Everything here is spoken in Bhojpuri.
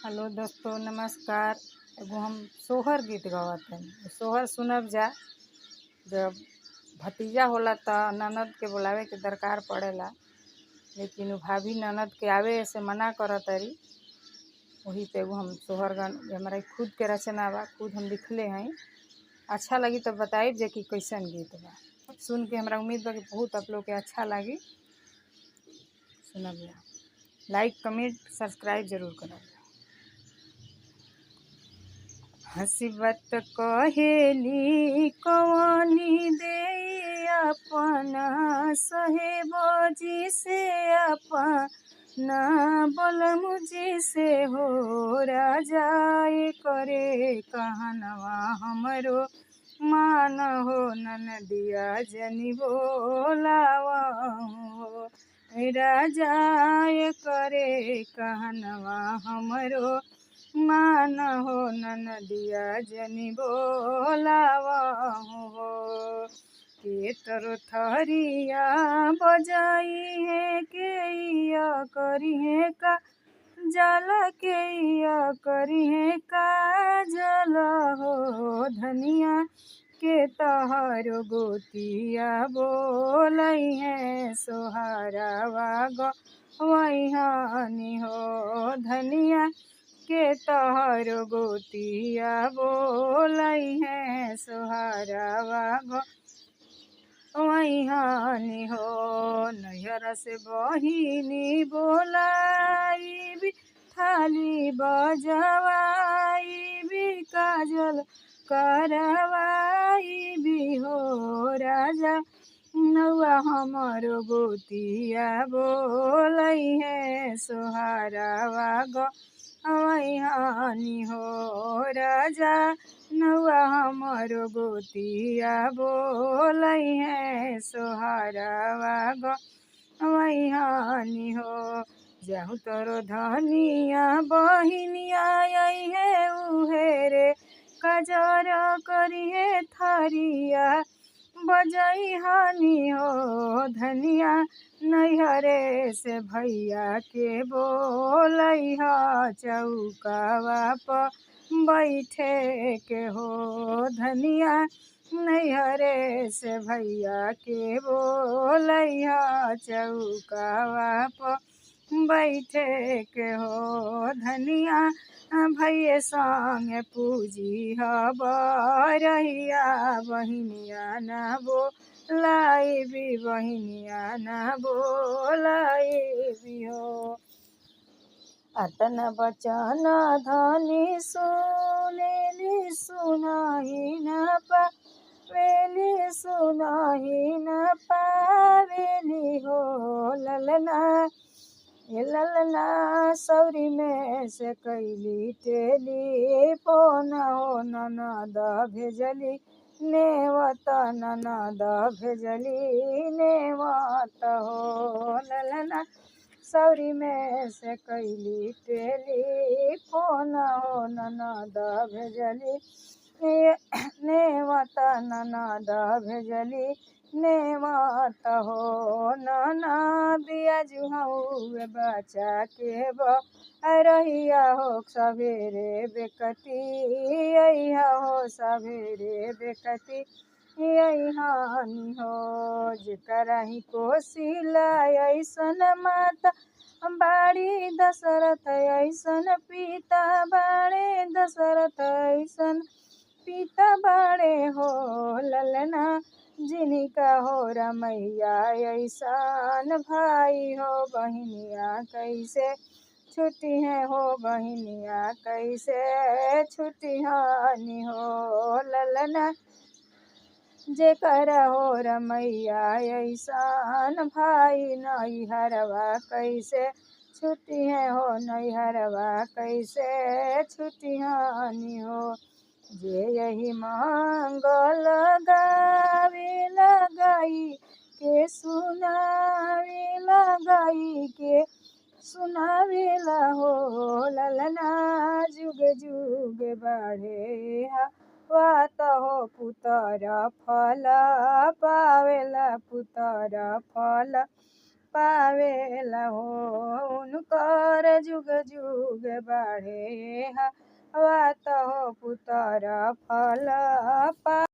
हेलो दोस्तों, नमस्कार। एगो हम सोहर गीत गावत हनी। सोहर सुनब जा। जब भतीजा होला त ननद के बुलावे के दरकार पड़ेला, लेकिन उ भाभी ननद के आवे से मना करतरी। वही पे एगो हम सोहर गान हमारा खुद के रचना बा, खुद हम लिखले हई। अच्छा लगी तो बताइब जे कि कैसन गीत बा। सुन के हमरा उम्मीद बा कि बहुत आप लोग के अच्छा लगी। सुनब जा। लाइक, कमेंट, सब्सक्राइब जरूर करब। हसीबत कहेली कवनी दे अपना सहेबजी से अपना बलमुजी से हो राजा करे कहनवा हमरो मान हो ननदिया जनी बोलावा हो राजा करे कहनवा हमरो मान हो ननदिया जनी बोलावा हो के तरो थरिया बजाई है के या करी है का जल के या करी है का जल हो धनिया के तहर गोतिया बोलई है सोहरावा गवैहानी हो धनिया के तहर गोतिया बोलई है सोहरावा गवैहानी हो नैहर से बहिनी बोलाई भी थाली बजवाई भी काजल करवाई भी हो राजा नौआ हमरो गोतिया बोलई है सोहरावा गवैहानी हो राजा नौआ हमरो गोतिया बोलई है सोहरावा गवैहानी हो जाहु तोरो धनिया बहिनिया आई है उहे रे कजर करी है थरिया बजई हानी हो धनिया नैहरे से भैया के बोलई ह चौकावा पर बैठे के हो धनिया नैहरे से भैया के बोलई ह चौकावा पर बैठे के हो धनिया भैया संग पूजी बरहिया बहिनिया ना बोलाई भी बहिनिया ना बोलाई भी हो अतन बचन धनी सुनेली सुनाही न पावेली सुनाही न पावेली हो ललना ललना सौरी में से कैली तेली फोन हो ननद भेजली नेवत ननद भेजली नेवत हो ललना सौरी में से कैली तेली फोन हो ननद भेजली नेवत ननद भेजली नेवत हो ननदिया जुहौए बचा के रहिया हो सवेरे बेकती अइहा हो सवेरे बेकती अइहानी हो जेकरा ही कोसिला ऐसन माता बाड़ी दशरथ ऐसन पिता बाड़े दशरथ ऐसन पिता बाड़े हो ललना जिनका हो रमैया ऐसान भाई हो बहिनिया कैसे छुट्टी है हो बहिनिया कैसे छुट्टी हानि हो ललना जेकर हो रमैया ऐसान भाई नैहरवा कैसे छुट्टी है हो नैहरवा कैसे छुट्टी हानि हो जे यही मंगल गावे लगाई के सुनावेला हो ललना जुग जुग बढ़े वात हो पुतर फल पावेला पुतर फल पावेला हो उनकर जुग जुग बढ़े हवा तो पुत्र फल